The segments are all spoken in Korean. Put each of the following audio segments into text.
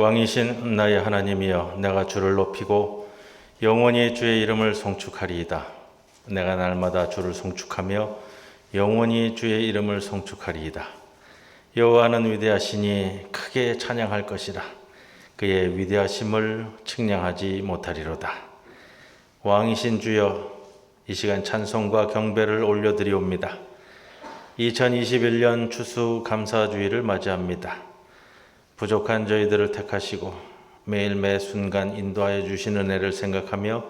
왕이신 나의 하나님이여, 내가 주를 높이고 영원히 주의 이름을 송축하리이다. 내가 날마다 주를 송축하며 영원히 주의 이름을 송축하리이다. 여호와는 위대하시니 크게 찬양할 것이라. 그의 위대하심을 측량하지 못하리로다. 왕이신 주여, 이 시간 찬송과 경배를 올려드리옵니다. 2021년 추수감사주의를 맞이합니다. 부족한 저희들을 택하시고 매일 매 순간 인도하여 주신 은혜를 생각하며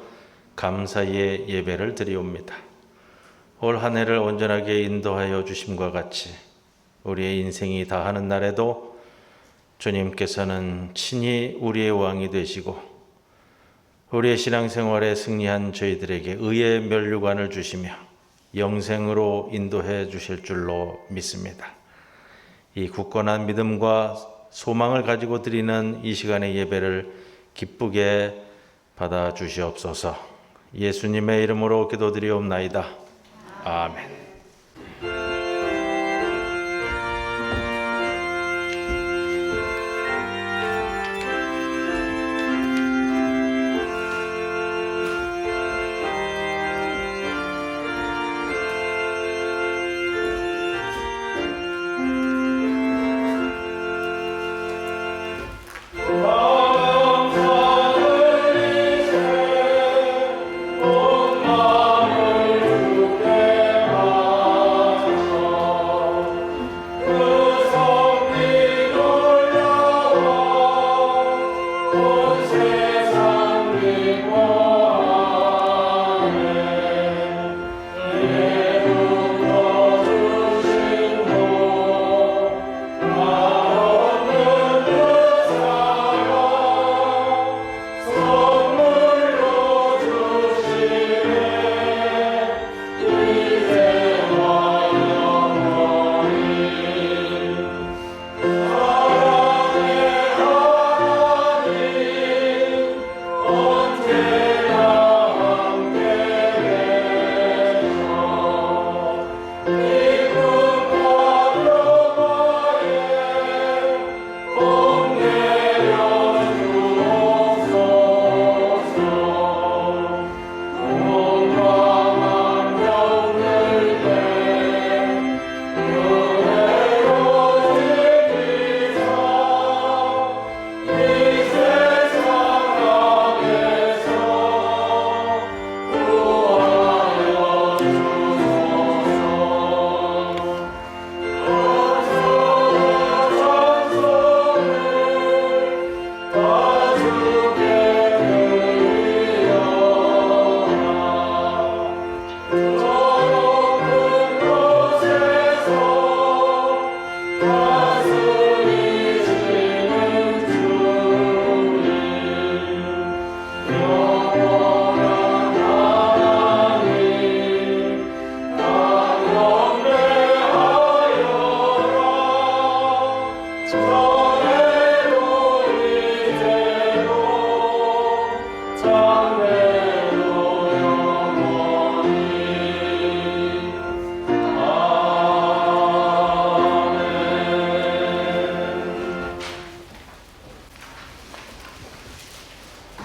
감사의 예배를 드리옵니다. 올 한 해를 온전하게 인도하여 주심과 같이 우리의 인생이 다하는 날에도 주님께서는 친히 우리의 왕이 되시고 우리의 신앙생활에 승리한 저희들에게 의의 면류관을 주시며 영생으로 인도해 주실 줄로 믿습니다. 이 굳건한 믿음과 소망을 가지고 드리는 이 시간의 예배를 기쁘게 받아 주시옵소서. 예수님의 이름으로 기도드리옵나이다. 아멘.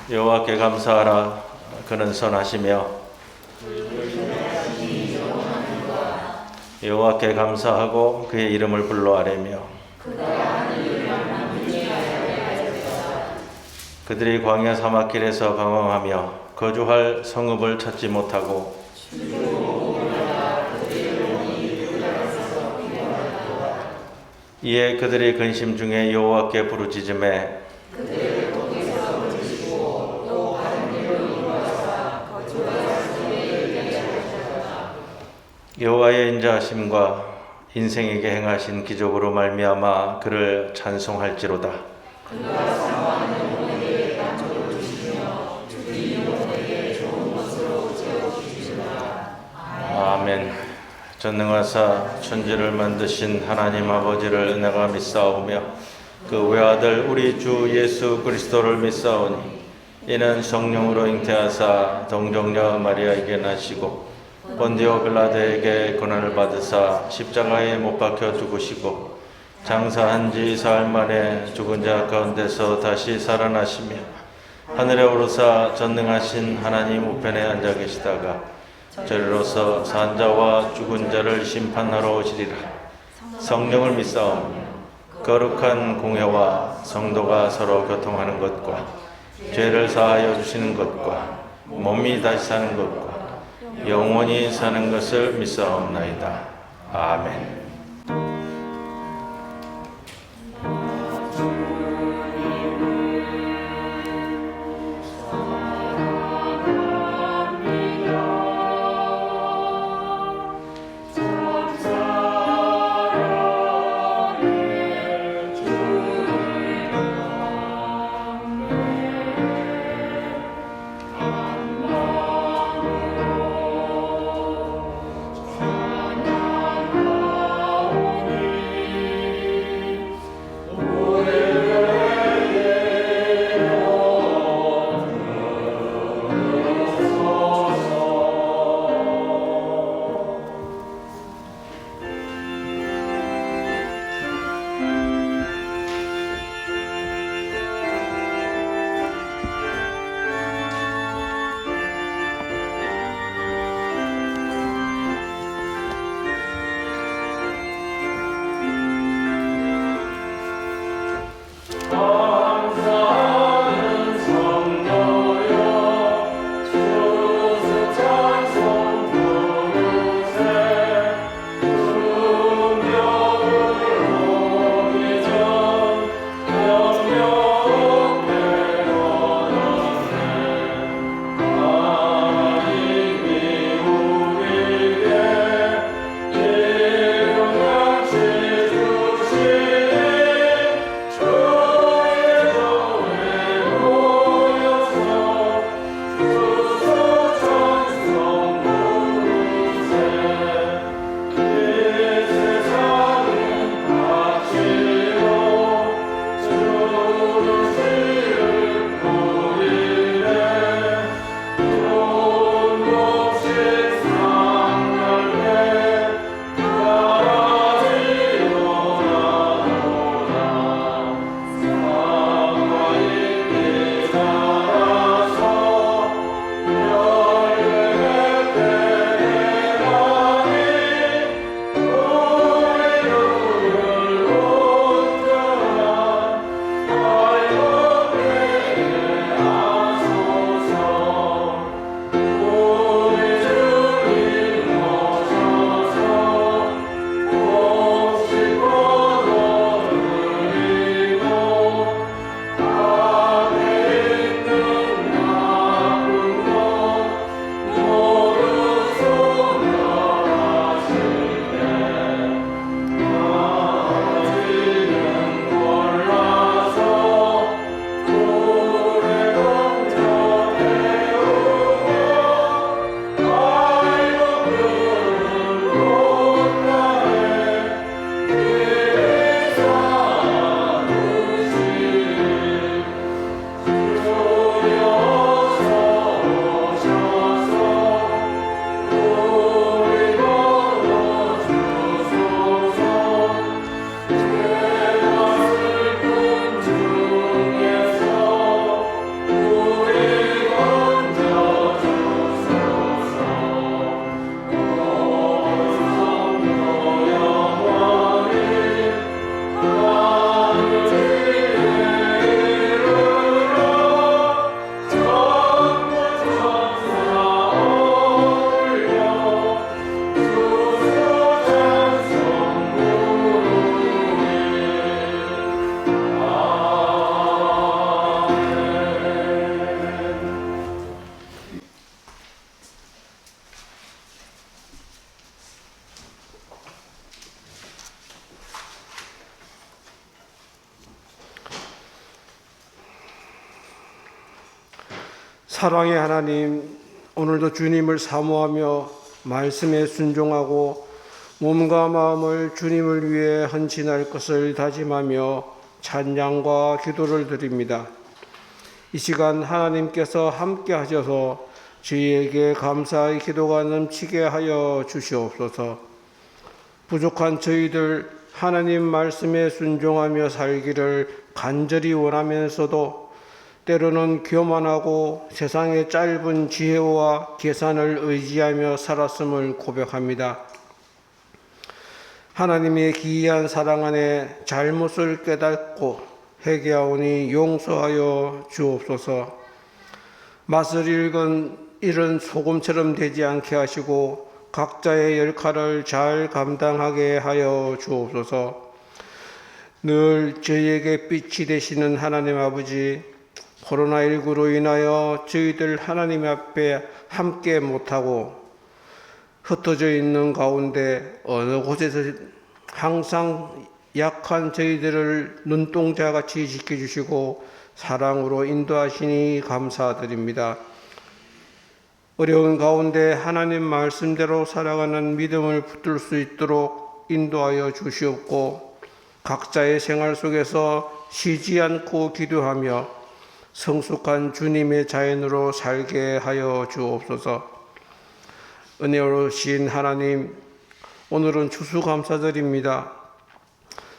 여호와께 감사하라. 그는 선하시며 여호와께 감사하고 그의 이름을 불러아뢰며 그들이 광야 사막길에서 방황하며 거주할 성읍을 찾지 못하고 이에 그들의 근심 중에 여호와께 부르짖음에 여호와의 인자하심과 인생에게 행하신 기적으로 말미암아 그를 찬송할지로다. 아멘. 전능하사 천지를 만드신 하나님 아버지를 내가 믿사오며 그 외아들 우리 주 예수 그리스도를 믿사오니 이는 성령으로 잉태하사 동정녀 마리아에게 나시고 본디오 빌라도에게 고난을 받으사 십자가에 못 박혀 죽으시고 장사한 지 사흘 만에 죽은 자 가운데서 다시 살아나시며 하늘에 오르사 전능하신 하나님 우편에 앉아 계시다가 저리로서 산 자와 죽은 자를 심판하러 오시리라. 성령을 믿사오며 거룩한 공회와 성도가 서로 교통하는 것과 죄를 사하여 주시는 것과 몸이 다시 사는 것과 영원히 사는 것을 믿사옵나이다. 아멘. 사랑의 하나님, 오늘도 주님을 사모하며 말씀에 순종하고 몸과 마음을 주님을 위해 헌신할 것을 다짐하며 찬양과 기도를 드립니다. 이 시간 하나님께서 함께 하셔서 저희에게 감사의 기도가 넘치게 하여 주시옵소서. 부족한 저희들 하나님 말씀에 순종하며 살기를 간절히 원하면서도 때로는 교만하고 세상의 짧은 지혜와 계산을 의지하며 살았음을 고백합니다. 하나님의 기이한 사랑 안에 잘못을 깨닫고 회개하오니 용서하여 주옵소서. 맛을 읽은 일은 소금처럼 되지 않게 하시고 각자의 역할을 잘 감당하게 하여 주옵소서. 늘 저희에게 빛이 되시는 하나님 아버지, 코로나19로 인하여 저희들 하나님 앞에 함께 못하고 흩어져 있는 가운데 어느 곳에서 항상 약한 저희들을 눈동자같이 지켜주시고 사랑으로 인도하시니 감사드립니다. 어려운 가운데 하나님 말씀대로 살아가는 믿음을 붙들 수 있도록 인도하여 주시옵고 각자의 생활 속에서 쉬지 않고 기도하며 성숙한 주님의 자연으로 살게 하여 주옵소서. 은혜로우신 하나님, 오늘은 추수감사절입니다.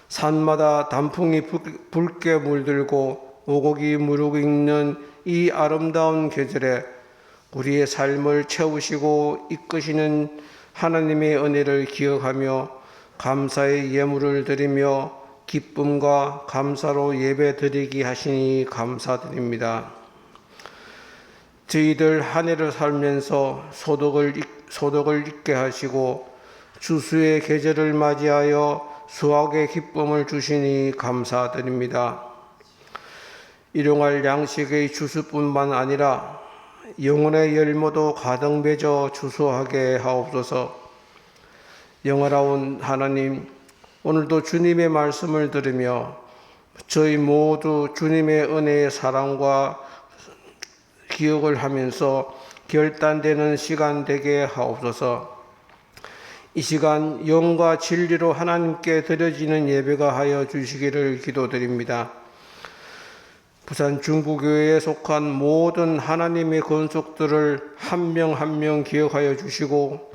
산마다 단풍이 붉게 물들고 오곡이 무르익는 이 아름다운 계절에 우리의 삶을 채우시고 이끄시는 하나님의 은혜를 기억하며 감사의 예물을 드리며 기쁨과 감사로 예배 드리게 하시니 감사드립니다. 저희들 한 해를 살면서 소득을 잊게 하시고 추수의 계절을 맞이하여 수확의 기쁨을 주시니 감사드립니다. 일용할 양식의 추수뿐만 아니라 영혼의 열매도 가득 맺어 추수하게 하옵소서. 영원하온 하나님, 오늘도 주님의 말씀을 들으며 저희 모두 주님의 은혜의 사랑과 기억을 하면서 결단되는 시간 되게 하옵소서. 이 시간 영과 진리로 하나님께 드려지는 예배가 하여 주시기를 기도드립니다. 부산 중부교회에 속한 모든 하나님의 권속들을 한 명 한 명 기억하여 주시고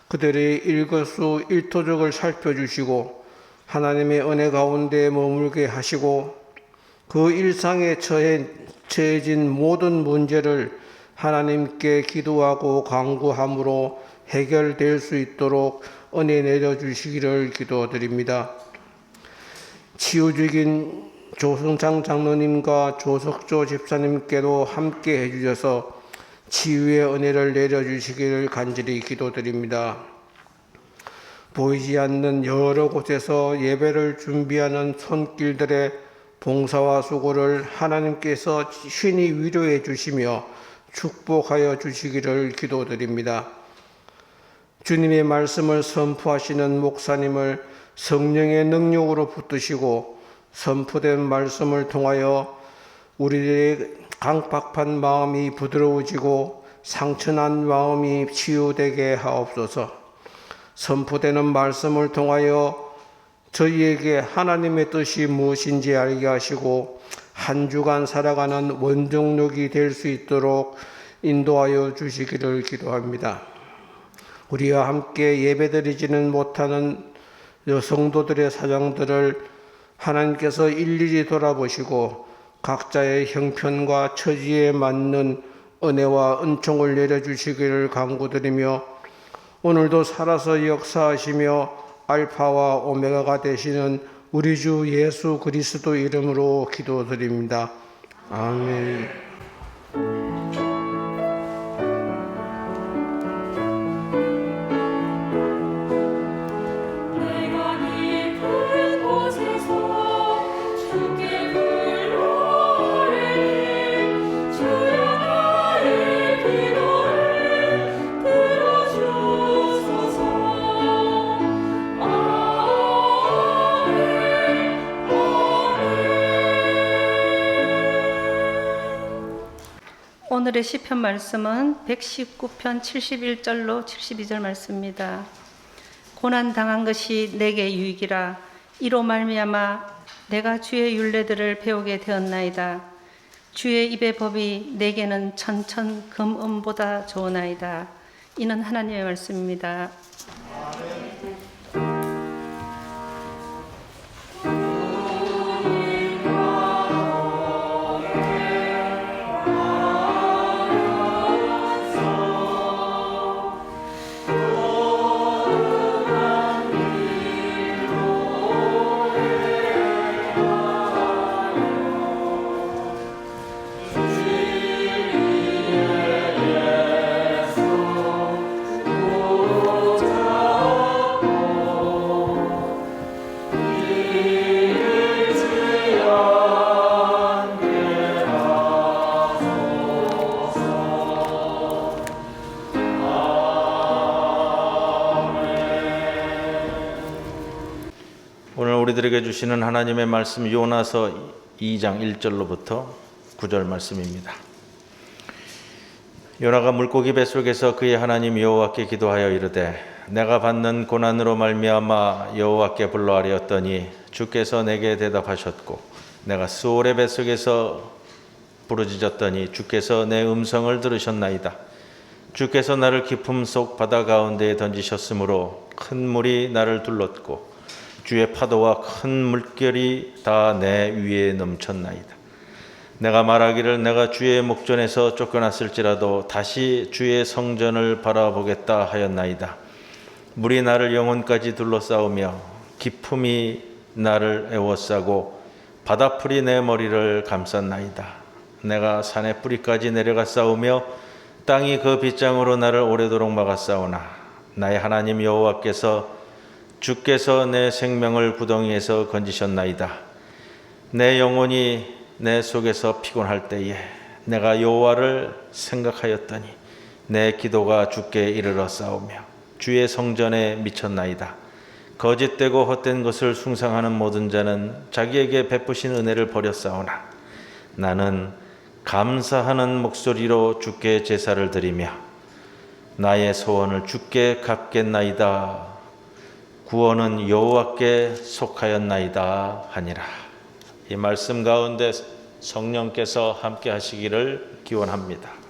그들의 일거수 일토족을 살펴주시고 하나님의 은혜 가운데 머물게 하시고 그 일상에 처해진 모든 문제를 하나님께 기도하고 간구함으로 해결될 수 있도록 은혜 내려주시기를 기도드립니다. 치유적인 조성창 장로님과 조석조 집사님께도 함께 해주셔서 치유의 은혜를 내려주시기를 간절히 기도드립니다. 보이지 않는 여러 곳에서 예배를 준비하는 손길들의 봉사와 수고를 하나님께서 신이 위로해 주시며 축복하여 주시기를 기도드립니다. 주님의 말씀을 선포하시는 목사님을 성령의 능력으로 붙드시고 선포된 말씀을 통하여 우리들의 강팍한 마음이 부드러워지고 상처난 마음이 치유되게 하옵소서. 선포되는 말씀을 통하여 저희에게 하나님의 뜻이 무엇인지 알게 하시고 한 주간 살아가는 원동력이 될 수 있도록 인도하여 주시기를 기도합니다. 우리와 함께 예배드리지는 못하는 성도들의 사정들을 하나님께서 일일이 돌아보시고 각자의 형편과 처지에 맞는 은혜와 은총을 내려주시기를 간구드리며 오늘도 살아서 역사하시며 알파와 오메가가 되시는 우리 주 예수 그리스도 이름으로 기도드립니다. 아멘. 오늘의 시편 말씀은 119편 71절로 72절 말씀입니다. 고난 당한 것이 내게 유익이라. 이로 말미암아 내가 주의 율례들을 배우게 되었나이다. 주의 입의 법이 내게는 천천 금음보다 좋으나이다. 이는 하나님의 말씀입니다. 오늘 우리들에게 주시는 하나님의 말씀 요나서 2장 1절로부터 9절 말씀입니다. 요나가 물고기 뱃속에서 그의 하나님 여호와께 기도하여 이르되 내가 받는 고난으로 말미암아 여호와께 불러하려었더니 주께서 내게 대답하셨고 내가 스올의 뱃속에서 부르짖었더니 주께서 내 음성을 들으셨나이다. 주께서 나를 깊음 속 바다 가운데에 던지셨으므로 큰 물이 나를 둘렀고 주의 파도와 큰 물결이 다 내 위에 넘쳤나이다. 내가 말하기를 내가 주의 목전에서 쫓겨났을지라도 다시 주의 성전을 바라보겠다 하였나이다. 물이 나를 영혼까지 둘러싸우며 깊음이 나를 에워싸고 바다풀이 내 머리를 감쌌나이다. 내가 산의 뿌리까지 내려가 싸우며 땅이 그 빗장으로 나를 오래도록 막았사오나 나의 하나님 여호와께서 주께서 내 생명을 구덩이에서 건지셨나이다. 내 영혼이 내 속에서 피곤할 때에 내가 여호와를 생각하였더니 내 기도가 주께 이르러 싸우며 주의 성전에 미쳤나이다. 거짓되고 헛된 것을 숭상하는 모든 자는 자기에게 베푸신 은혜를 버렸사오나 나는 감사하는 목소리로 주께 제사를 드리며 나의 소원을 주께 갚겠나이다. 구원은 여호와께 속하였나이다 하니라. 이 말씀 가운데 성령께서 함께 하시기를 기원합니다.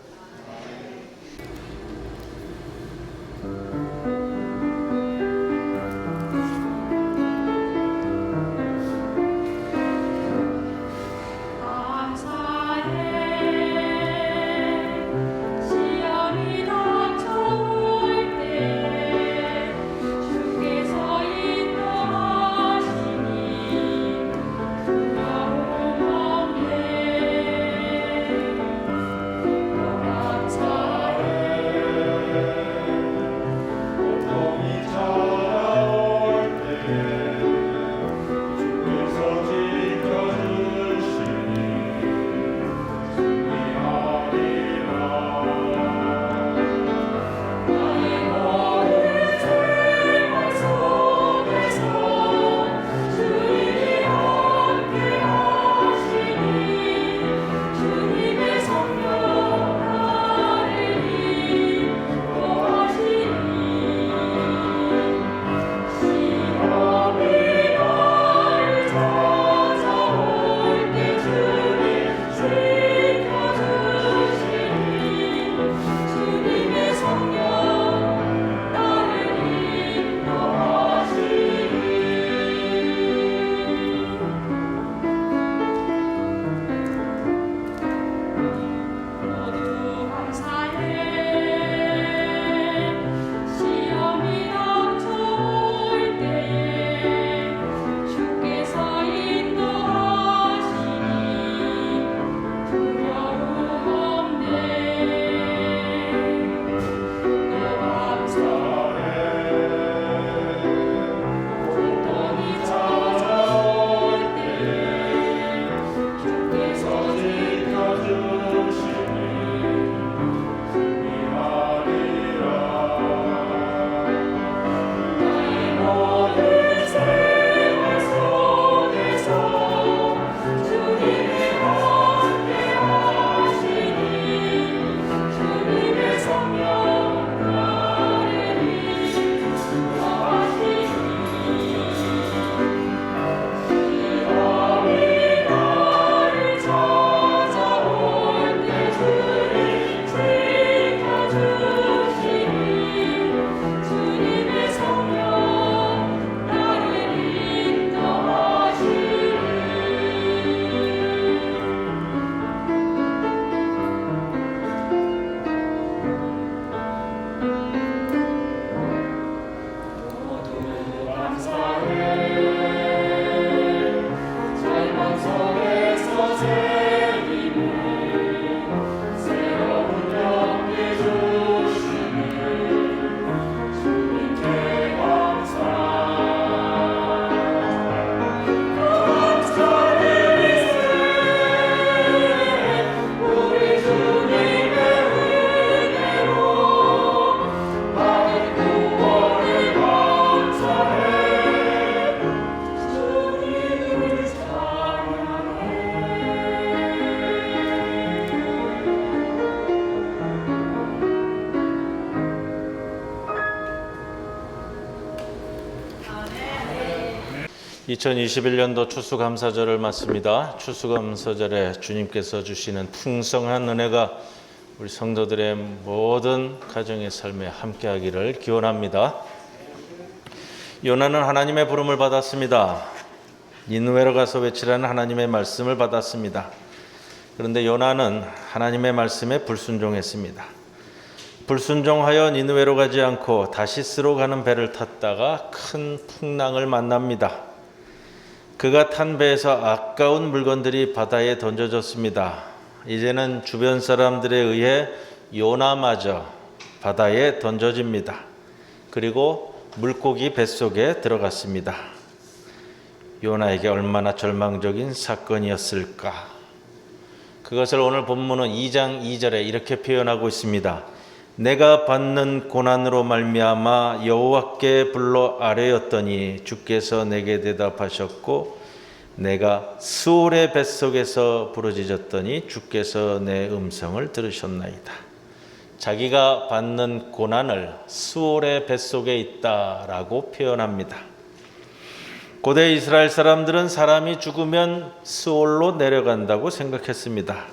2021년도 추수감사절을 맞습니다. 추수감사절에 주님께서 주시는 풍성한 은혜가 우리 성도들의 모든 가정의 삶에 함께하기를 기원합니다. 요나는 하나님의 부름을 받았습니다. 니느웨로 가서 외치라는 하나님의 말씀을 받았습니다. 그런데 요나는 하나님의 말씀에 불순종했습니다. 불순종하여 니느웨로 가지 않고 다시스로 가는 배를 탔다가 큰 풍랑을 만납니다. 그가 탄 배에서 아까운 물건들이 바다에 던져졌습니다. 이제는 주변 사람들에 의해 요나마저 바다에 던져집니다. 그리고 물고기 뱃속에 들어갔습니다. 요나에게 얼마나 절망적인 사건이었을까. 그것을 오늘 본문은 2장 2절에 이렇게 표현하고 있습니다. 내가 받는 고난으로 말미암아 여호와께 불러 아뢰었더니 주께서 내게 대답하셨고 내가 스올의 뱃속에서 부르짖었더니 주께서 내 음성을 들으셨나이다. 자기가 받는 고난을 스올의 뱃속에 있다라고 표현합니다. 고대 이스라엘 사람들은 사람이 죽으면 스올로 내려간다고 생각했습니다.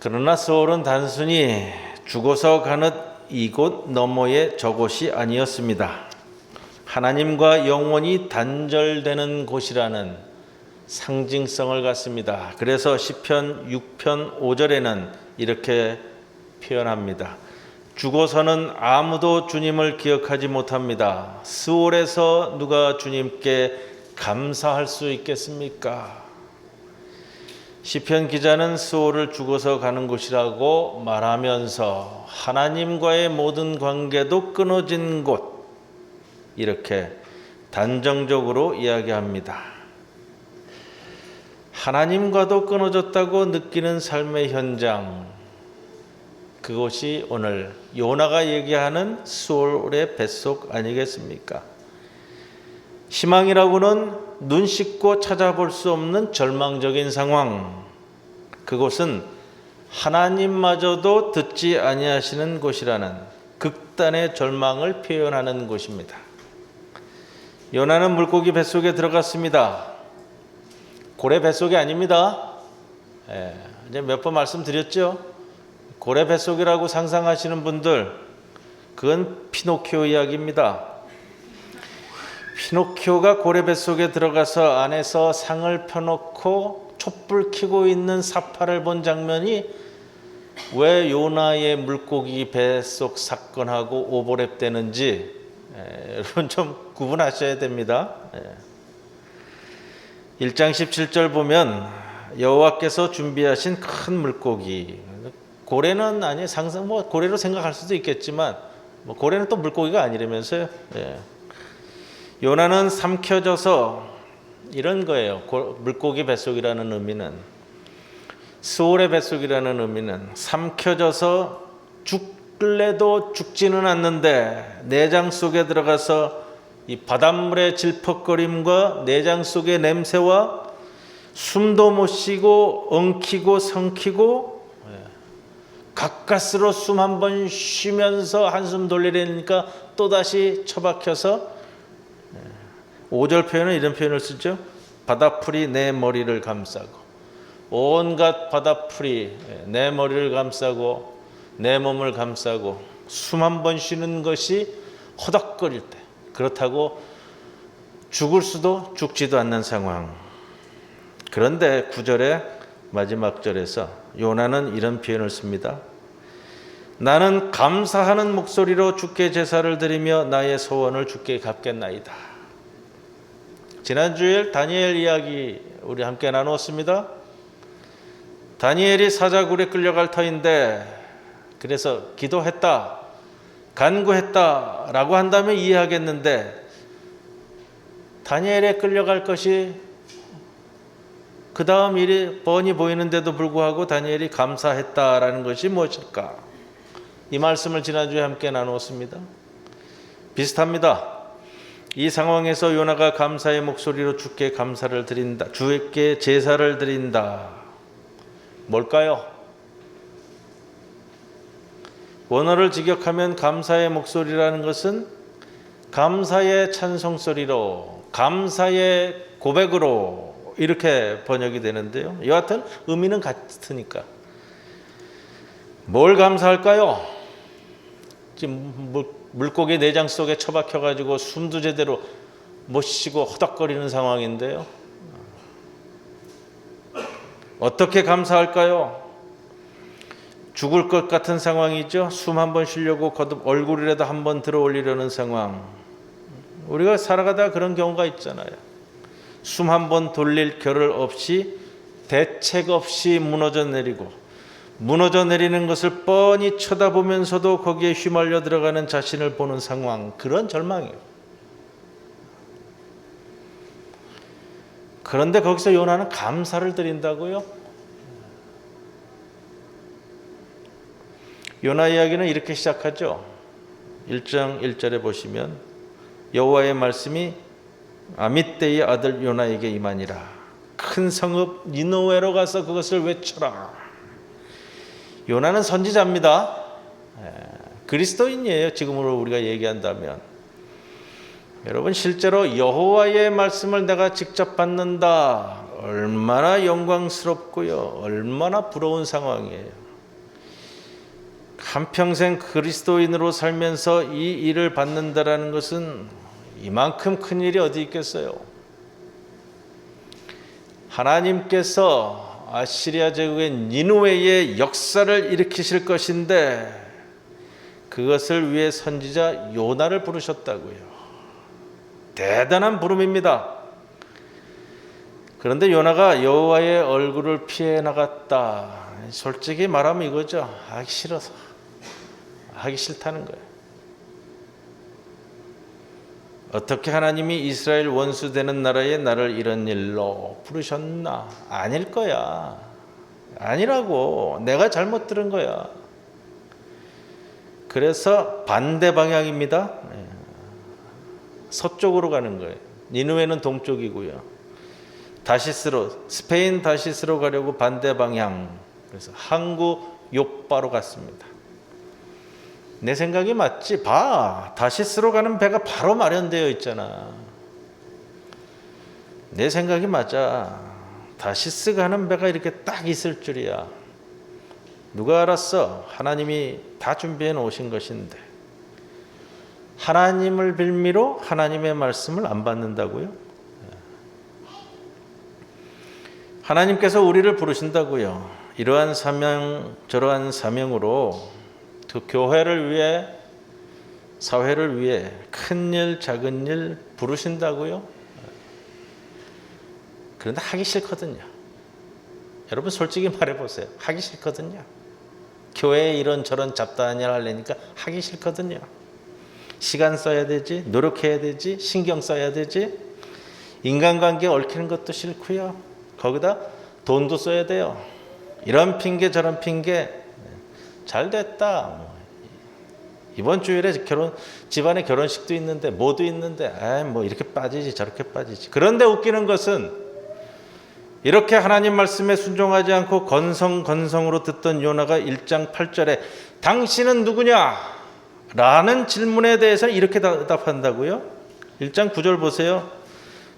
그러나 스올은 단순히 죽어서 가는 이곳 너머의 저곳이 아니었습니다. 하나님과 영원히 단절되는 곳이라는 상징성을 갖습니다. 그래서 시편 6편 5절에는 이렇게 표현합니다. 죽어서는 아무도 주님을 기억하지 못합니다. 스올에서 누가 주님께 감사할 수 있겠습니까? 시편 기자는 스올을 죽어서 가는 곳이라고 말하면서 하나님과의 모든 관계도 끊어진 곳, 이렇게 단정적으로 이야기합니다. 하나님과도 끊어졌다고 느끼는 삶의 현장, 그것이 오늘 요나가 얘기하는 스올의 뱃속 아니겠습니까? 희망이라고는 눈 씻고 찾아볼 수 없는 절망적인 상황, 그곳은 하나님마저도 듣지 아니하시는 곳이라는 극단의 절망을 표현하는 곳입니다. 요나는 물고기 뱃속에 들어갔습니다. 고래 뱃속이 아닙니다. 이제 몇 번 말씀드렸죠. 고래 뱃속이라고 상상하시는 분들, 그건 피노키오 이야기입니다. 피노키오가 고래 뱃속에 들어가서 안에서 상을 펴놓고 촛불 켜고 있는 사파를 본 장면이 왜 요나의 물고기 뱃속 사건하고 오버랩되는지 여러분 좀 구분하셔야 됩니다. 1장 17절 보면 여호와께서 준비하신 큰 물고기, 고래는 아니 상상 고래로 생각할 수도 있겠지만 고래는 또 물고기가 아니라면서요. 요나는 삼켜져서 이런 거예요. 물고기 뱃속이라는 의미는, 스올의 뱃속이라는 의미는 삼켜져서 죽을래도 죽지는 않는데 내장 속에 들어가서 이 바닷물의 질퍽거림과 내장 속의 냄새와 숨도 못 쉬고 엉키고 성키고 가까스로 숨 한 번 쉬면서 한숨 돌리려니까 또다시 처박혀서 5절 표현은 이런 표현을 쓰죠. 바다풀이 내 머리를 감싸고, 온갖 바다풀이 내 머리를 감싸고 내 몸을 감싸고 숨 한 번 쉬는 것이 허덕거릴 때, 그렇다고 죽을 수도 죽지도 않는 상황. 그런데 9절의 마지막 절에서 요나는 이런 표현을 씁니다. 나는 감사하는 목소리로 주께 제사를 드리며 나의 소원을 주께 갚겠나이다. 지난주에 다니엘 이야기 우리 함께 나누었습니다. 다니엘이 사자굴에 끌려갈 터인데 그래서 기도했다, 간구했다 라고 한다면 이해하겠는데, 다니엘에 끌려갈 것이 그 다음 일이 뻔히 보이는데도 불구하고 다니엘이 감사했다라는 것이 무엇일까? 이 말씀을 지난주에 함께 나누었습니다. 비슷합니다. 이 상황에서 요나가 감사의 목소리로 주께 감사를 드린다, 주께 제사를 드린다. 뭘까요? 원어를 직역하면 감사의 목소리라는 것은 감사의 찬송소리로, 감사의 고백으로 이렇게 번역이 되는데요. 여하튼 의미는 같으니까. 뭘 감사할까요? 지금 물고기 내장 속에 처박혀가지고 숨도 제대로 못 쉬고 허덕거리는 상황인데요. 어떻게 감사할까요? 죽을 것 같은 상황이죠. 숨 한 번 쉬려고 거듭 얼굴이라도 한 번 들어 올리려는 상황. 우리가 살아가다가 그런 경우가 있잖아요. 숨 한 번 돌릴 겨를 없이 대책 없이 무너져 내리고 무너져 내리는 것을 뻔히 쳐다보면서도 거기에 휘말려 들어가는 자신을 보는 상황. 그런 절망이에요. 그런데 거기서 요나는 감사를 드린다고요? 요나 이야기는 이렇게 시작하죠. 1장 1절에 보시면 여호와의 말씀이 아미떼의 아들 요나에게 임하니라. 큰 성읍 니느웨로 가서 그것을 외쳐라. 요나는 선지자입니다. 그리스도인이에요. 지금으로 우리가 얘기한다면. 여러분 실제로 여호와의 말씀을 내가 직접 받는다. 얼마나 영광스럽고요. 얼마나 부러운 상황이에요. 한평생 그리스도인으로 살면서 이 일을 받는다라는 것은 이만큼 큰 일이 어디 있겠어요. 하나님께서 아시리아 제국의 니느웨의 역사를 일으키실 것인데 그것을 위해 선지자 요나를 부르셨다고요. 대단한 부름입니다. 그런데 요나가 여호와의 얼굴을 피해 나갔다. 솔직히 말하면 이거죠. 하기 싫어서. 하기 싫다는 거예요. 어떻게 하나님이 이스라엘 원수 되는 나라에 나를 이런 일로 부르셨나? 아닐 거야. 아니라고. 내가 잘못 들은 거야. 그래서 반대 방향입니다. 서쪽으로 가는 거예요. 니느웨는 동쪽이고요. 다시스로, 스페인 다시스로 가려고 반대 방향. 그래서 항구 요빠로 갔습니다. 내 생각이 맞지? 봐. 다시스로 가는 배가 바로 마련되어 있잖아. 내 생각이 맞아. 다시스 가는 배가 이렇게 딱 있을 줄이야. 누가 알았어? 하나님이 다 준비해 놓으신 것인데. 하나님을 빌미로 하나님의 말씀을 안 받는다고요? 하나님께서 우리를 부르신다고요. 이러한 사명, 저러한 사명으로 그 교회를 위해, 사회를 위해 큰 일, 작은 일 부르신다고요? 그런데 하기 싫거든요. 여러분 솔직히 말해보세요. 하기 싫거든요. 교회에 이런저런 잡다한 일 하려니까 하기 싫거든요. 시간 써야 되지, 노력해야 되지, 신경 써야 되지, 인간관계 얽히는 것도 싫고요. 거기다 돈도 써야 돼요. 이런 핑계 저런 핑계. 잘 됐다. 이번 주일에 집안에 결혼식도 있는데 뭐도 있는데 뭐 이렇게 빠지지 저렇게 빠지지. 그런데 웃기는 것은 이렇게 하나님 말씀에 순종하지 않고 건성으로 듣던 요나가 1장 8절에 당신은 누구냐? 라는 질문에 대해서 이렇게 대답한다고요. 1장 9절 보세요.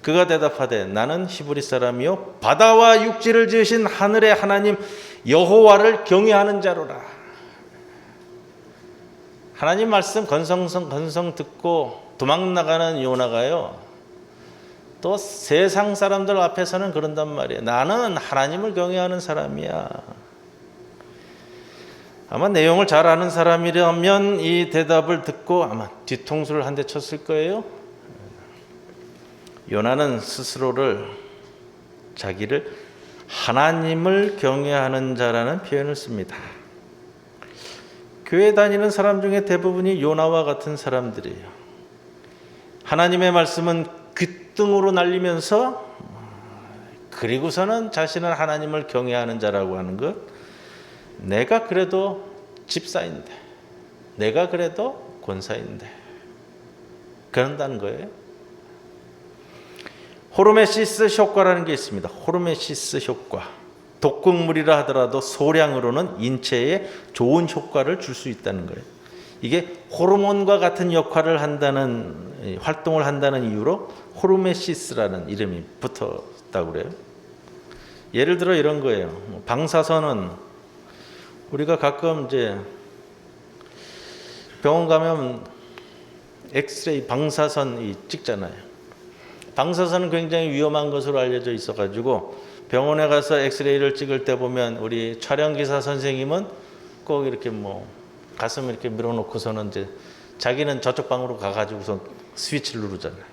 그가 대답하되 나는 히브리 사람이요 바다와 육지를 지으신 하늘의 하나님 여호와를 경외하는 자로라. 하나님 말씀 건성 듣고 도망 나가는 요나가요. 또 세상 사람들 앞에서는 그런단 말이에요. 나는 하나님을 경외하는 사람이야. 아마 내용을 잘 아는 사람이라면 이 대답을 듣고 아마 뒤통수를 한 대 쳤을 거예요. 요나는 스스로를 자기를 하나님을 경외하는 자라는 표현을 씁니다. 교회 다니는 사람 중에 대부분이 요나와 같은 사람들이에요. 하나님의 말씀은 귓등으로 날리면서 그리고서는 자신은 하나님을 경외하는 자라고 하는 것. 내가 그래도 집사인데, 내가 그래도 권사인데 그런다는 거예요. 호르메시스 효과라는 게 있습니다. 호르메시스 효과. 독극물이라 하더라도 소량으로는 인체에 좋은 효과를 줄 수 있다는 거예요. 이게 호르몬과 같은 역할을 한다는 활동을 한다는 이유로 호르메시스라는 이름이 붙었다고 그래요. 예를 들어 이런 거예요. 방사선은 우리가 가끔 이제 병원 가면 엑스레이 방사선 찍잖아요. 방사선은 굉장히 위험한 것으로 알려져 있어가지고 병원에 가서 엑스레이를 찍을 때 보면 우리 촬영기사 선생님은 꼭 이렇게 뭐 가슴 이렇게 밀어놓고서는 이제 자기는 저쪽 방으로 가가지고서 스위치를 누르잖아요.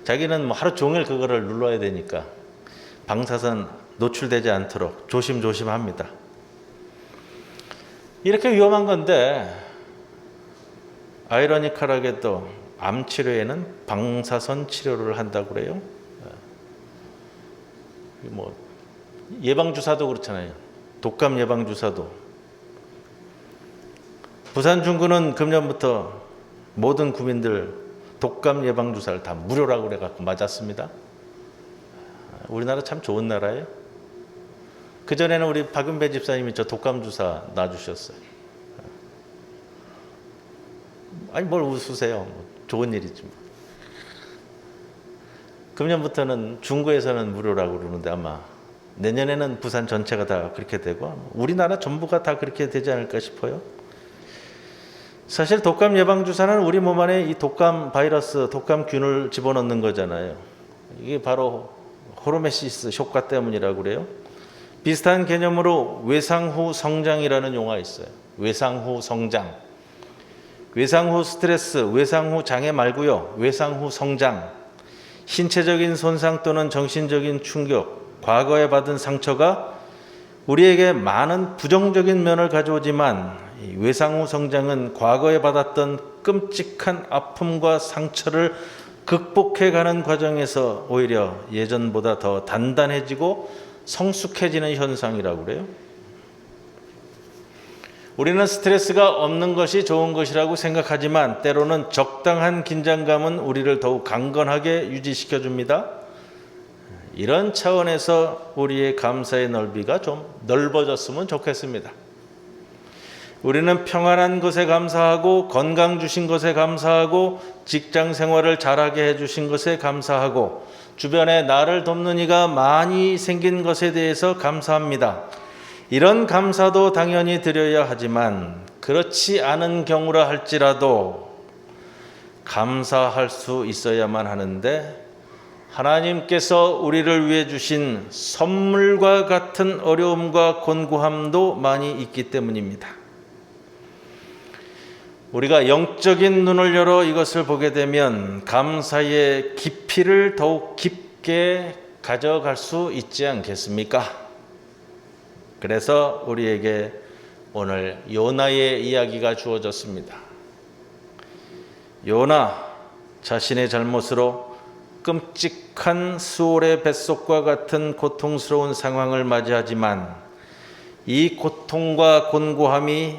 자기는 뭐 하루 종일 그거를 눌러야 되니까 방사선 노출되지 않도록 조심조심합니다. 이렇게 위험한 건데 아이러니컬하게도 암 치료에는 방사선 치료를 한다고 그래요. 뭐 예방 주사도 그렇잖아요. 독감 예방 주사도. 부산 중구는 금년부터 모든 구민들 독감 예방 주사를 다 무료라고 그래 갖고 맞았습니다. 우리나라 참 좋은 나라예요. 그 전에는 우리 박은배 집사님이 저 독감 주사 놔주셨어요. 아니 뭘 웃으세요? 좋은 일이지 뭐. 금년부터는 중구에서는 무료라고 그러는데 아마 내년에는 부산 전체가 다 그렇게 되고 우리나라 전부가 다 그렇게 되지 않을까 싶어요. 사실 독감 예방 주사는 우리 몸 안에 이 독감 바이러스, 독감균을 집어넣는 거잖아요. 이게 바로 호르메시스 효과 때문이라고 그래요. 비슷한 개념으로 외상 후 성장이라는 용어가 있어요. 외상 후 성장. 외상 후 스트레스, 외상 후 장애 말고요. 외상 후 성장. 신체적인 손상 또는 정신적인 충격, 과거에 받은 상처가 우리에게 많은 부정적인 면을 가져오지만 이 외상 후 성장은 과거에 받았던 끔찍한 아픔과 상처를 극복해가는 과정에서 오히려 예전보다 더 단단해지고 성숙해지는 현상이라고 그래요. 우리는 스트레스가 없는 것이 좋은 것이라고 생각하지만 때로는 적당한 긴장감은 우리를 더욱 강건하게 유지시켜줍니다. 이런 차원에서 우리의 감사의 넓이가 좀 넓어졌으면 좋겠습니다. 우리는 평안한 것에 감사하고 건강 주신 것에 감사하고 직장 생활을 잘하게 해주신 것에 감사하고 주변에 나를 돕는 이가 많이 생긴 것에 대해서 감사합니다. 이런 감사도 당연히 드려야 하지만 그렇지 않은 경우라 할지라도 감사할 수 있어야만 하는데 하나님께서 우리를 위해 주신 선물과 같은 어려움과 곤고함도 많이 있기 때문입니다. 우리가 영적인 눈을 열어 이것을 보게 되면 감사의 깊이를 더욱 깊게 가져갈 수 있지 않겠습니까? 그래서 우리에게 오늘 요나의 이야기가 주어졌습니다. 요나 자신의 잘못으로 끔찍한 수올의 뱃속과 같은 고통스러운 상황을 맞이하지만 이 고통과 곤고함이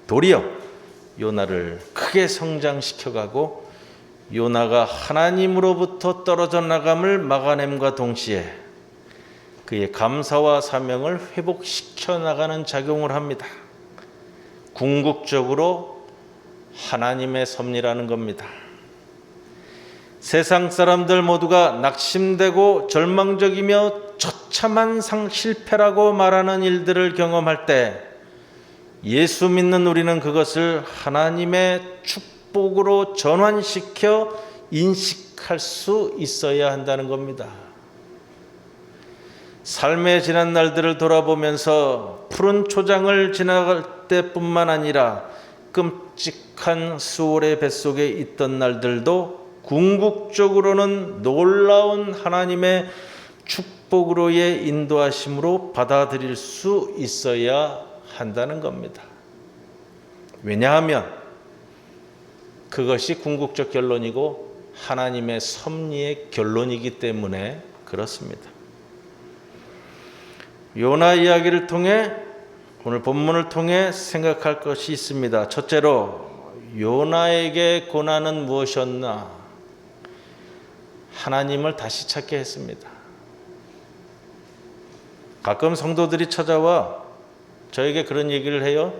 도리어 요나를 크게 성장시켜가고 요나가 하나님으로부터 떨어져 나감을 막아냄과 동시에 그의 감사와 사명을 회복시켜 나가는 작용을 합니다. 궁극적으로 하나님의 섭리라는 겁니다. 세상 사람들 모두가 낙심되고 절망적이며 처참한 실패라고 말하는 일들을 경험할 때 예수 믿는 우리는 그것을 하나님의 축복으로 전환시켜 인식할 수 있어야 한다는 겁니다. 삶의 지난 날들을 돌아보면서 푸른 초장을 지나갈 때뿐만 아니라 끔찍한 수올의 뱃속에 있던 날들도 궁극적으로는 놀라운 하나님의 축복으로의 인도하심으로 받아들일 수 있어야 한다는 겁니다. 왜냐하면 그것이 궁극적 결론이고 하나님의 섭리의 결론이기 때문에 그렇습니다. 요나 이야기를 통해 오늘 본문을 통해 생각할 것이 있습니다. 첫째로 요나에게 고난은 무엇이었나? 하나님을 다시 찾게 했습니다. 가끔 성도들이 찾아와 저에게 그런 얘기를 해요.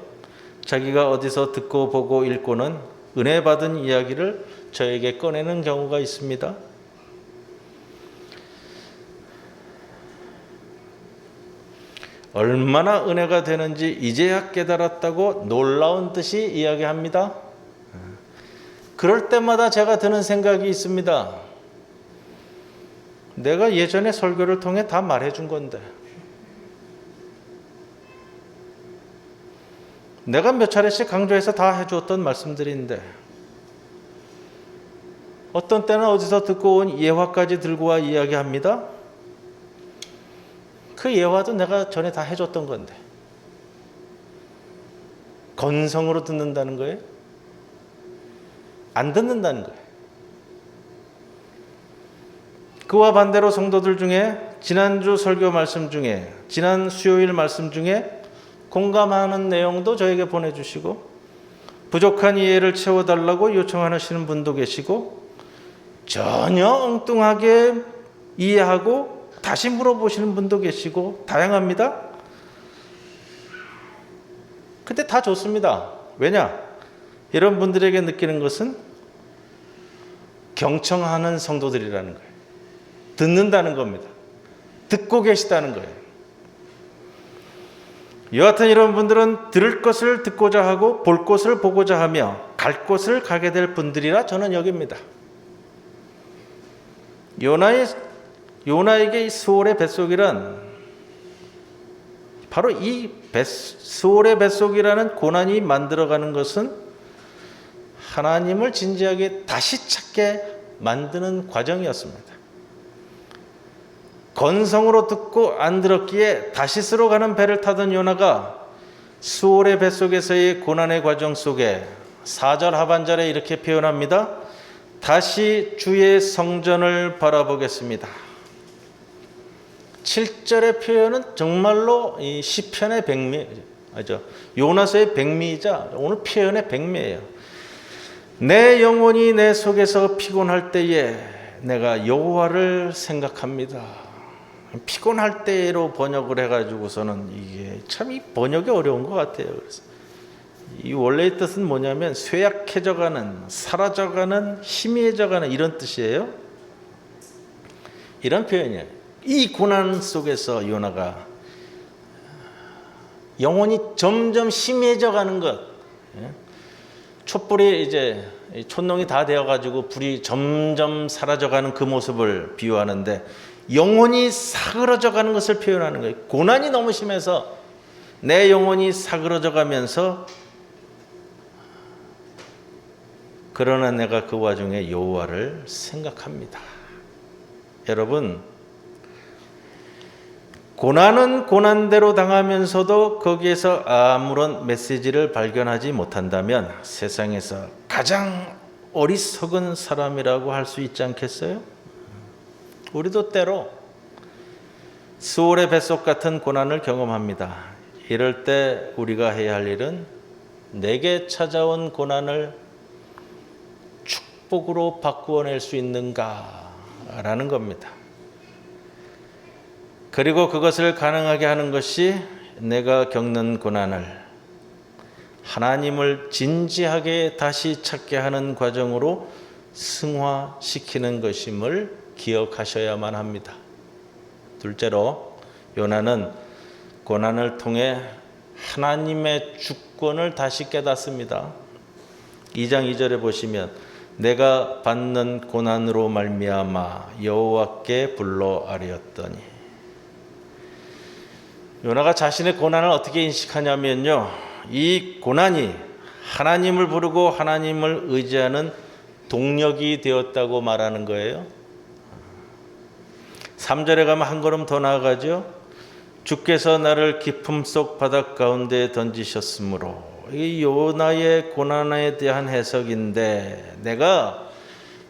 자기가 어디서 듣고 보고 읽고는 은혜 받은 이야기를 저에게 꺼내는 경우가 있습니다. 얼마나 은혜가 되는지 이제야 깨달았다고 놀라운 듯이 이야기합니다. 그럴 때마다 제가 드는 생각이 있습니다. 내가 예전에 설교를 통해 다 말해준 건데, 내가 몇 차례씩 강조해서 다 해주었던 말씀들인데, 어떤 때는 어디서 듣고 온 예화까지 들고 와 이야기합니다. 그 예화도 내가 전에 다 해줬던 건데, 건성으로 듣는다는 거예요? 안 듣는다는 거예요. 그와 반대로 성도들 중에 지난주 설교 말씀 중에, 지난 수요일 말씀 중에 공감하는 내용도 저에게 보내주시고, 부족한 이해를 채워달라고 요청하시는 분도 계시고, 전혀 엉뚱하게 이해하고 다시 물어보시는 분도 계시고, 다양합니다. 근데 다 좋습니다. 왜냐? 이런 분들에게 느끼는 것은 경청하는 성도들이라는 거예요. 듣는다는 겁니다. 듣고 계시다는 거예요. 여하튼 이런 분들은 들을 것을 듣고자 하고 볼 것을 보고자 하며 갈 곳을 가게 될 분들이라 저는 여깁니다. 요나에게 이 스올의 뱃속이란, 바로 이 스올의 뱃속이라는 고난이 만들어가는 것은 하나님을 진지하게 다시 찾게 만드는 과정이었습니다. 건성으로 듣고 안 들었기에 다시스로 가는 배를 타던 요나가 스올의 뱃속에서의 고난의 과정 속에 4절 하반절에 이렇게 표현합니다. 다시 주의 성전을 바라보겠습니다. 7절의 표현은 정말로 이 시편의 백미죠. 요나서의 백미이자 오늘 표현의 백미예요. 내 영혼이 내 속에서 피곤할 때에 내가 여호와를 생각합니다. 피곤할 때로 번역을 해가지고서는 이게 참 이 번역이 어려운 것 같아요. 그래서 이 원래의 뜻은 뭐냐면 쇠약해져가는, 사라져가는, 희미해져가는 이런 뜻이에요. 이런 표현이에요. 이 고난 속에서 요나가 영혼이 점점 희미해져가는 것. 촛불이 이제 촛농이 다 되어가지고 불이 점점 사라져가는 그 모습을 비유하는데, 영혼이 사그러져가는 것을 표현하는 거예요. 고난이 너무 심해서 내 영혼이 사그러져가면서, 그러나 내가 그 와중에 여호와를 생각합니다. 여러분, 고난은 고난대로 당하면서도 거기에서 아무런 메시지를 발견하지 못한다면 세상에서 가장 어리석은 사람이라고 할 수 있지 않겠어요? 우리도 때로 스올의 뱃속 같은 고난을 경험합니다. 이럴 때 우리가 해야 할 일은 내게 찾아온 고난을 축복으로 바꾸어낼 수 있는가라는 겁니다. 그리고 그것을 가능하게 하는 것이 내가 겪는 고난을 하나님을 진지하게 다시 찾게 하는 과정으로 승화시키는 것임을 기억하셔야만 합니다. 둘째로, 요나는 고난을 통해 하나님의 주권을 다시 깨닫습니다. 2장 2절에 보시면 내가 받는 고난으로 말미암아 여호와께 불러 아뢰었더니, 요나가 자신의 고난을 어떻게 인식하냐면요, 이 고난이 하나님을 부르고 하나님을 의지하는 동력이 되었다고 말하는 거예요. 3절에 가면 한 걸음 더 나아가죠. 주께서 나를 깊음 속 바닷 가운데 던지셨으므로, 이 요나의 고난에 대한 해석인데, 내가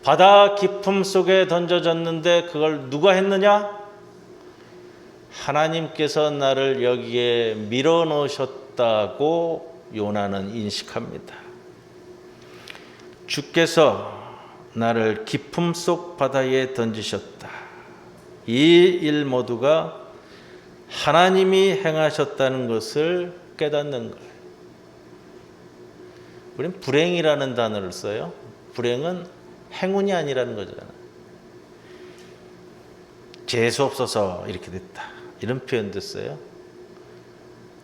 바다 깊음 속에 던져졌는데 그걸 누가 했느냐? 하나님께서 나를 여기에 밀어넣으셨다고 요나는 인식합니다. 주께서 나를 깊음 속 바다에 던지셨다. 이 일 모두가 하나님이 행하셨다는 것을 깨닫는 거예요. 우리는 불행이라는 단어를 써요. 불행은 행운이 아니라는 거잖아요. 재수 없어서 이렇게 됐다, 이런 표현도 써요.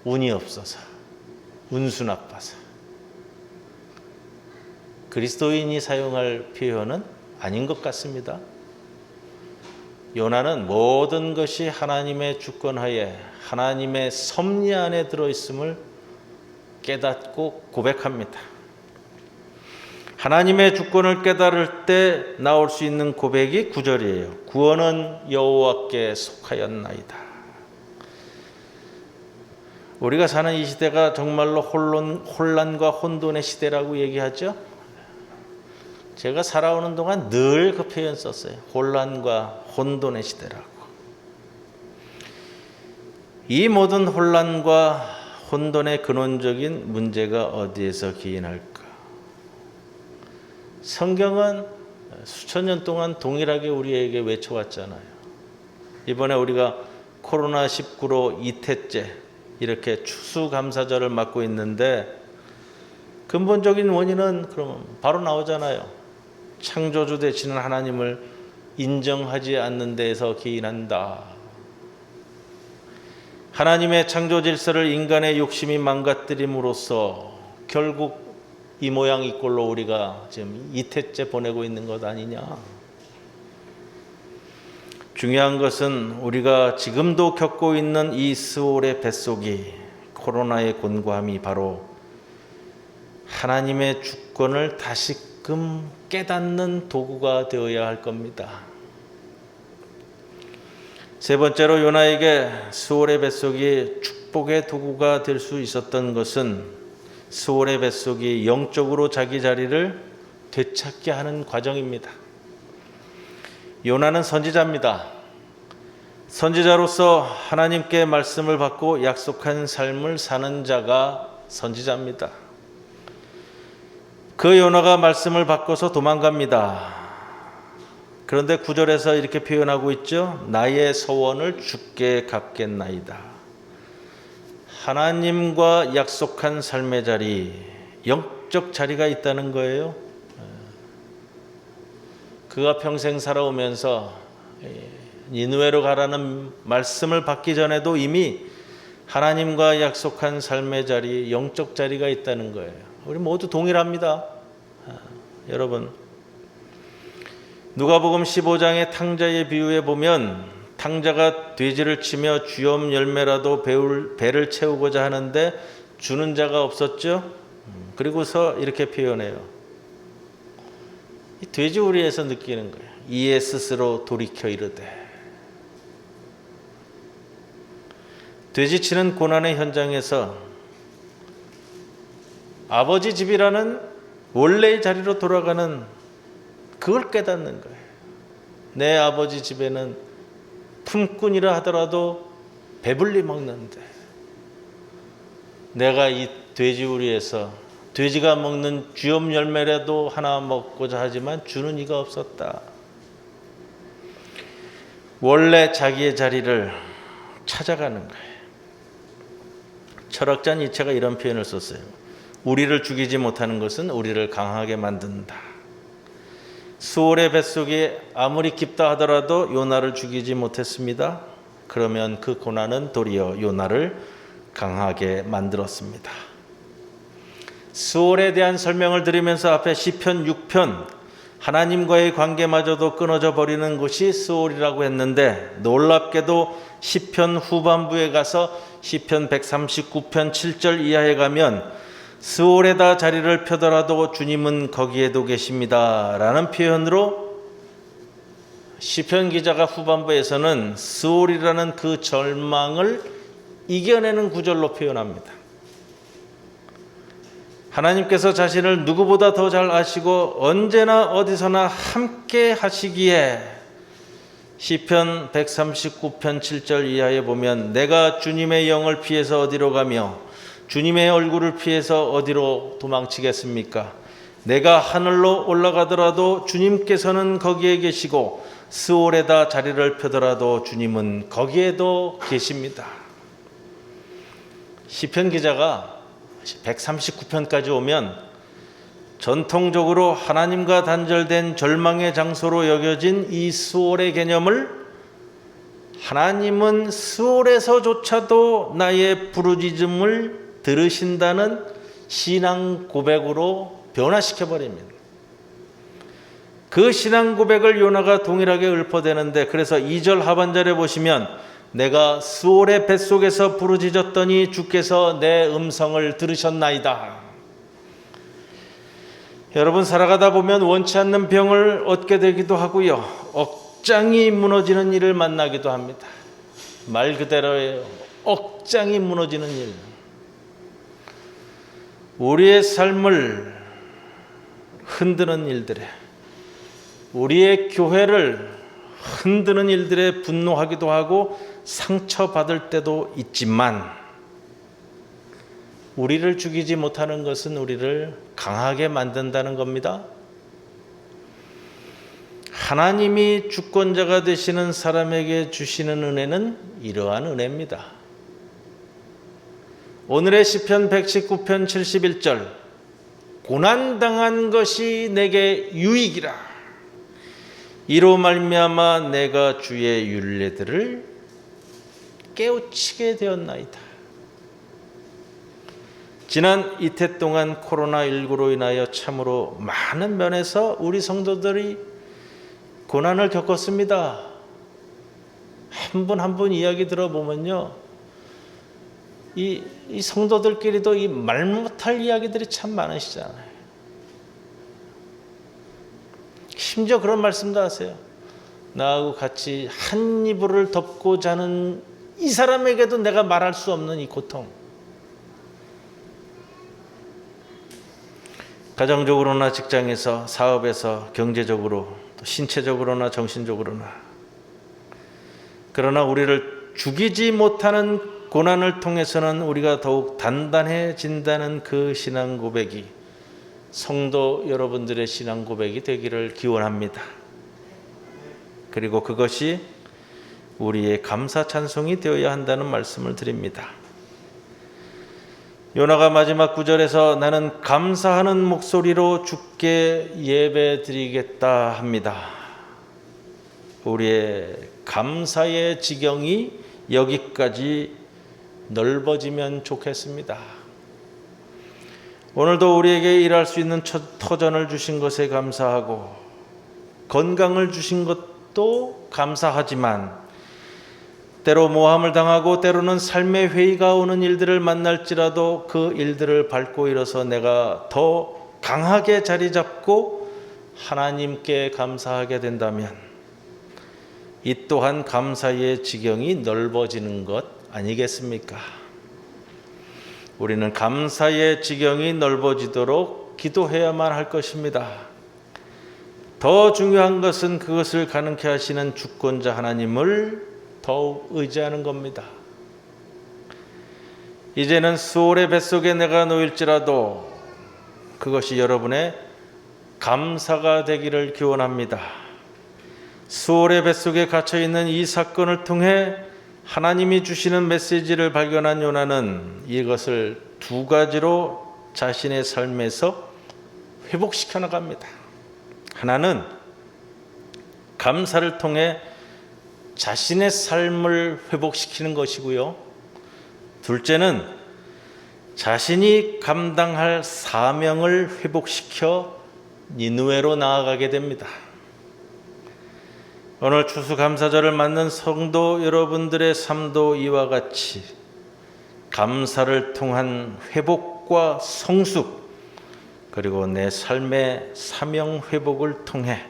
운이 없어서, 운수 나빠서. 그리스도인이 사용할 표현은 아닌 것 같습니다. 요나는 모든 것이 하나님의 주권하에 하나님의 섭리 안에 들어있음을 깨닫고 고백합니다. 하나님의 주권을 깨달을 때 나올 수 있는 고백이 9절이에요. 구원은 여호와께 속하였나이다. 우리가 사는 이 시대가 정말로 혼란과 혼돈의 시대라고 얘기하죠. 제가 살아오는 동안 늘 그 표현 썼어요. 혼란과 혼돈의 시대라고. 이 모든 혼란과 혼돈의 근원적인 문제가 어디에서 기인할까? 성경은 수천 년 동안 동일하게 우리에게 외쳐왔잖아요. 이번에 우리가 코로나19로 이태째 이렇게 추수감사절을 맞고 있는데 근본적인 원인은 그러면 바로 나오잖아요. 창조주 되시는 하나님을 인정하지 않는 데에서 기인한다. 하나님의 창조 질서를 인간의 욕심이 망가뜨림으로써 결국 이 모양 이 꼴로 우리가 지금 이태째 보내고 있는 것 아니냐. 중요한 것은 우리가 지금도 겪고 있는 이 스올의 뱃속이 코로나의 곤고함이 바로 하나님의 주권을 다시금 깨닫는 도구가 되어야 할 겁니다. 세 번째로 요나에게 스올의 뱃속이 축복의 도구가 될 수 있었던 것은 스올의 뱃속이 영적으로 자기 자리를 되찾게 하는 과정입니다. 요나는 선지자입니다. 선지자로서 하나님께 말씀을 받고 약속한 삶을 사는 자가 선지자입니다. 그 요나가 말씀을 바꿔서 도망갑니다. 그런데 9절에서 이렇게 표현하고 있죠. 나의 소원을 주께 갚겠나이다. 하나님과 약속한 삶의 자리, 영적 자리가 있다는 거예요. 그가 평생 살아오면서 니느웨로 가라는 말씀을 받기 전에도 이미 하나님과 약속한 삶의 자리, 영적 자리가 있다는 거예요. 우리 모두 동일합니다. 여러분, 누가복음 15장의 탕자의 비유에 보면 탕자가 돼지를 치며 쥐엄 열매라도 배를 채우고자 하는데 주는 자가 없었죠. 그리고서 이렇게 표현해요. 이 돼지우리에서 느끼는 거예요. 이에 스스로 돌이켜 이르되. 돼지치는 고난의 현장에서 아버지 집이라는 원래의 자리로 돌아가는 그걸 깨닫는 거예요. 내 아버지 집에는 품꾼이라 하더라도 배불리 먹는데 내가 이 돼지우리에서 돼지가 먹는 쥐엄 열매라도 하나 먹고자 하지만 주는 이가 없었다. 원래 자기의 자리를 찾아가는 거예요. 철학자 니체가 이런 표현을 썼어요. 우리를 죽이지 못하는 것은 우리를 강하게 만든다. 스올의 뱃속이 아무리 깊다 하더라도 요나를 죽이지 못했습니다. 그러면 그 고난은 도리어 요나를 강하게 만들었습니다. 스올에 대한 설명을 드리면서 앞에 시편 6편 하나님과의 관계마저도 끊어져 버리는 곳이 스올이라고 했는데 놀랍게도 시편 후반부에 가서 시편 139편 7절 이하에 가면 스올에다 자리를 펴더라도 주님은 거기에도 계십니다 라는 표현으로 시편 기자가 후반부에서는 스올이라는 그 절망을 이겨내는 구절로 표현합니다. 하나님께서 자신을 누구보다 더 잘 아시고 언제나 어디서나 함께 하시기에 시편 139편 7절 이하에 보면 내가 주님의 영을 피해서 어디로 가며 주님의 얼굴을 피해서 어디로 도망치겠습니까? 내가 하늘로 올라가더라도 주님께서는 거기에 계시고 스올에다 자리를 펴더라도 주님은 거기에도 계십니다. 시편 기자가 139편까지 오면 전통적으로 하나님과 단절된 절망의 장소로 여겨진 이 수월의 개념을 하나님은 수월에서조차도 나의 부르짖음을 들으신다는 신앙 고백으로 변화시켜 버립니다. 그 신앙 고백을 요나가 동일하게 읊어대는데, 그래서 2절 하반절에 보시면 내가 수월의 뱃속에서 부르짖었더니 주께서 내 음성을 들으셨나이다. 여러분, 살아가다 보면 원치 않는 병을 얻게 되기도 하고요, 억장이 무너지는 일을 만나기도 합니다. 말 그대로예요. 억장이 무너지는 일. 우리의 삶을 흔드는 일들에, 우리의 교회를 흔드는 일들에 분노하기도 하고 상처받을 때도 있지만, 우리를 죽이지 못하는 것은 우리를 강하게 만든다는 겁니다. 하나님이 주권자가 되시는 사람에게 주시는 은혜는 이러한 은혜입니다. 오늘의 시편 119편 71절, 고난당한 것이 내게 유익이라. 이로 말미암아 내가 주의 율례들을 깨우치게 되었나이다. 지난 이태 동안 코로나19로 인하여 참으로 많은 면에서 우리 성도들이 고난을 겪었습니다. 한 분 한 분 이야기 들어보면요, 이 성도들끼리도 이 말 못할 이야기들이 참 많으시잖아요. 심지어 그런 말씀도 하세요. 나하고 같이 한 이불을 덮고 자는 이 사람에게도 내가 말할 수 없는 이 고통. 가정적으로나 직장에서, 사업에서, 경제적으로, 또 신체적으로나 정신적으로나. 그러나 우리를 죽이지 못하는 고난을 통해서는 우리가 더욱 단단해진다는 그 신앙 고백이 성도 여러분들의 신앙 고백이 되기를 기원합니다. 그리고 그것이 우리의 감사 찬송이 되어야 한다는 말씀을 드립니다. 요나가 마지막 구절에서 나는 감사하는 목소리로 주께 예배 드리겠다 합니다. 우리의 감사의 지경이 여기까지 넓어지면 좋겠습니다. 오늘도 우리에게 일할 수 있는 터전을 주신 것에 감사하고, 건강을 주신 것도 감사하지만, 때로 모함을 당하고 때로는 삶의 회의가 오는 일들을 만날지라도 그 일들을 밟고 일어서 내가 더 강하게 자리 잡고 하나님께 감사하게 된다면, 이 또한 감사의 지경이 넓어지는 것 아니겠습니까? 우리는 감사의 지경이 넓어지도록 기도해야만 할 것입니다. 더 중요한 것은 그것을 가능케 하시는 주권자 하나님을 더욱 의지하는 겁니다. 이제는 수월의 뱃속에 내가 놓일지라도 그것이 여러분의 감사가 되기를 기원합니다. 수월의 뱃속에 갇혀있는 이 사건을 통해 하나님이 주시는 메시지를 발견한 요나는 이것을 두 가지로 자신의 삶에서 회복시켜 나갑니다. 하나는 감사를 통해 자신의 삶을 회복시키는 것이고요, 둘째는 자신이 감당할 사명을 회복시켜 니느웨로 나아가게 됩니다. 오늘 추수감사절을 맞는 성도 여러분들의 삶도 이와 같이 감사를 통한 회복과 성숙, 그리고 내 삶의 사명 회복을 통해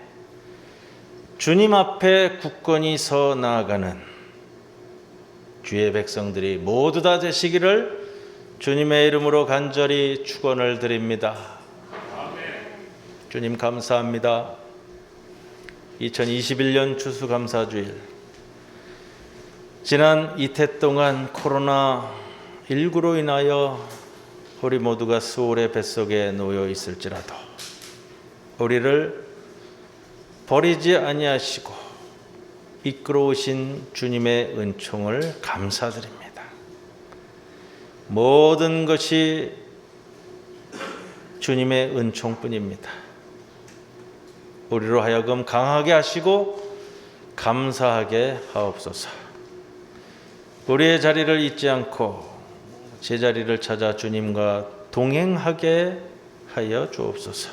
주님 앞에 굳건히 서 나아가는 주의 백성들이 모두 다 되시기를 주님의 이름으로 간절히 축원을 드립니다. 주님 감사합니다. 2021년 추수감사주일, 지난 이태 동안 코로나19로 인하여 우리 모두가 수월의 뱃속에 놓여 있을지라도 우리를 버리지 아니하시고 이끌어오신 주님의 은총을 감사드립니다. 모든 것이 주님의 은총뿐입니다. 우리로 하여금 강하게 하시고 감사하게 하옵소서. 우리의 자리를 잊지 않고 제자리를 찾아 주님과 동행하게 하여 주옵소서.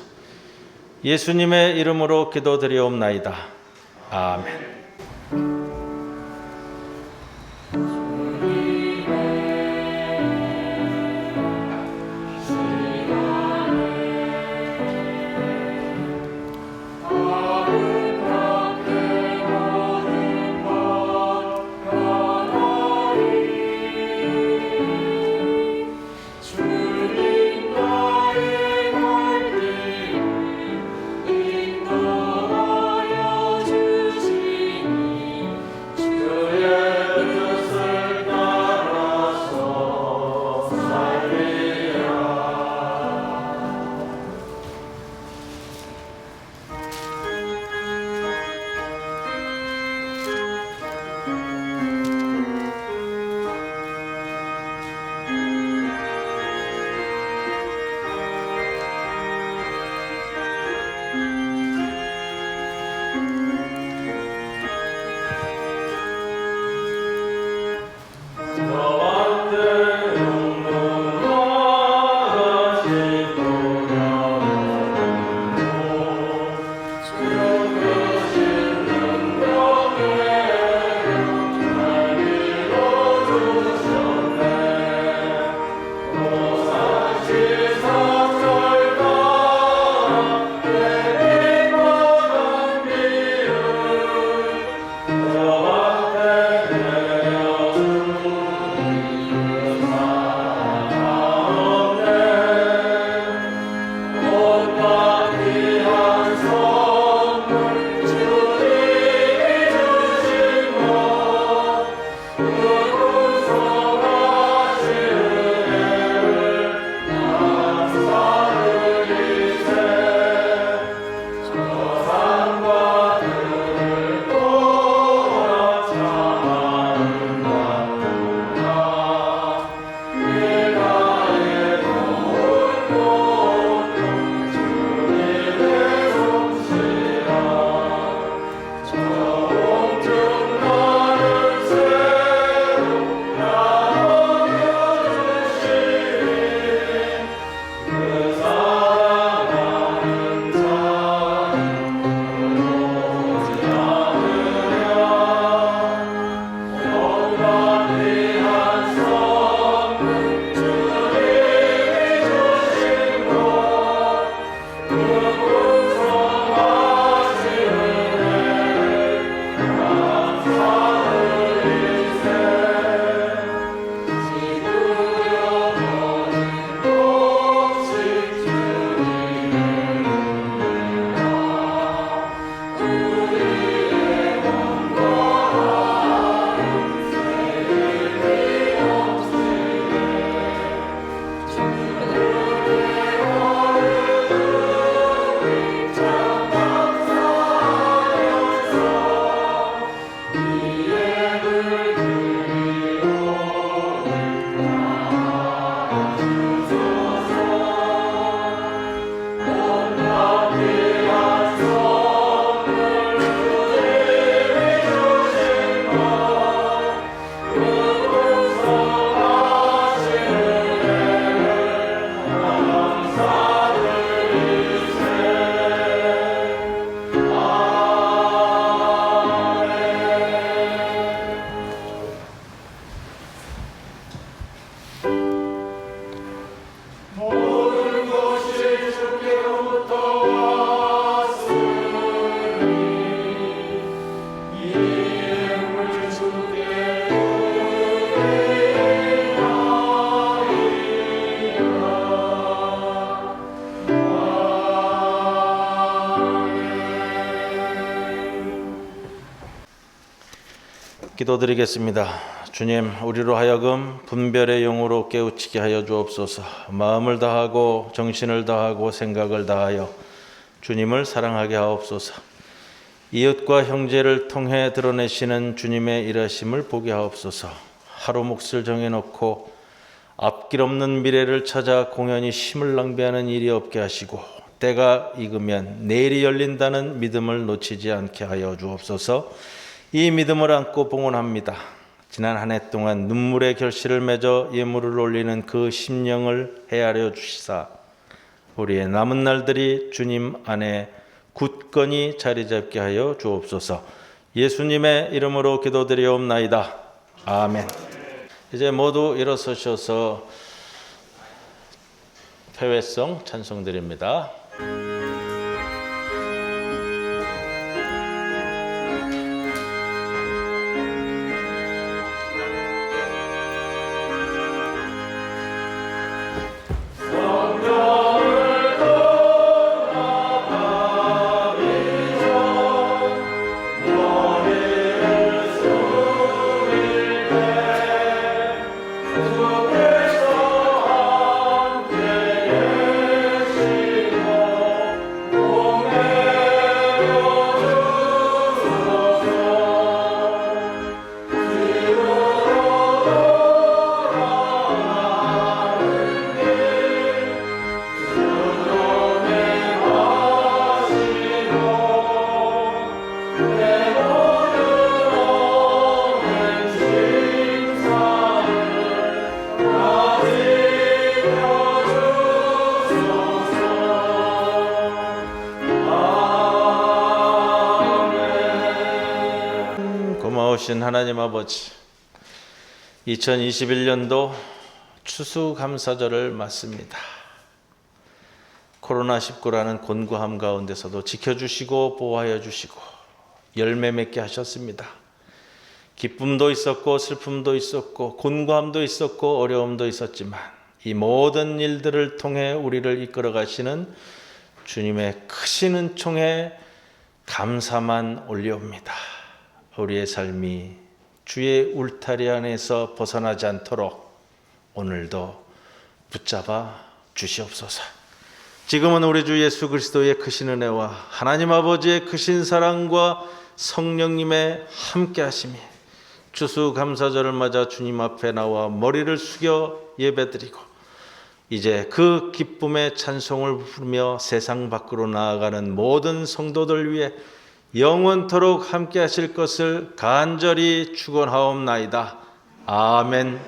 예수님의 이름으로 기도드리옵나이다. 아멘. 기도드리겠습니다. 주님, 우리로 하여금 분별의 영으로 깨우치게 하여 주옵소서. 마음을 다하고 정신을 다하고 생각을 다하여 주님을 사랑하게 하옵소서. 이웃과 형제를 통해 드러내시는 주님의 일하심을 보게 하옵소서. 하루 몫을 정해놓고 앞길 없는 미래를 찾아 공연히 힘을 낭비하는 일이 없게 하시고 때가 익으면 내일이 열린다는 믿음을 놓치지 않게 하여 주옵소서. 이 믿음을 안고 봉헌합니다. 지난 한 해 동안 눈물의 결실을 맺어 예물을 올리는 그 심령을 헤아려 주시사 우리의 남은 날들이 주님 안에 굳건히 자리 잡게 하여 주옵소서. 예수님의 이름으로 기도드리옵나이다. 아멘. 이제 모두 일어서셔서 회외성 찬송 드립니다. 고마우신 하나님 아버지, 2021년도 추수감사절을 맞습니다. 코로나19라는 곤고함 가운데서도 지켜주시고 보호하여 주시고 열매 맺게 하셨습니다. 기쁨도 있었고 슬픔도 있었고 곤고함도 있었고 어려움도 있었지만 이 모든 일들을 통해 우리를 이끌어 가시는 주님의 크신 은총에 감사만 올려옵니다. 우리의 삶이 주의 울타리 안에서 벗어나지 않도록 오늘도 붙잡아 주시옵소서. 지금은 우리 주 예수 그리스도의 크신 은혜와 하나님 아버지의 크신 사랑과 성령님의 함께 하심이 추수감사절을 맞아 주님 앞에 나와 머리를 숙여 예배드리고 이제 그 기쁨의 찬송을 부르며 세상 밖으로 나아가는 모든 성도들 위해 영원토록 함께 하실 것을 간절히 축원하옵나이다. 아멘.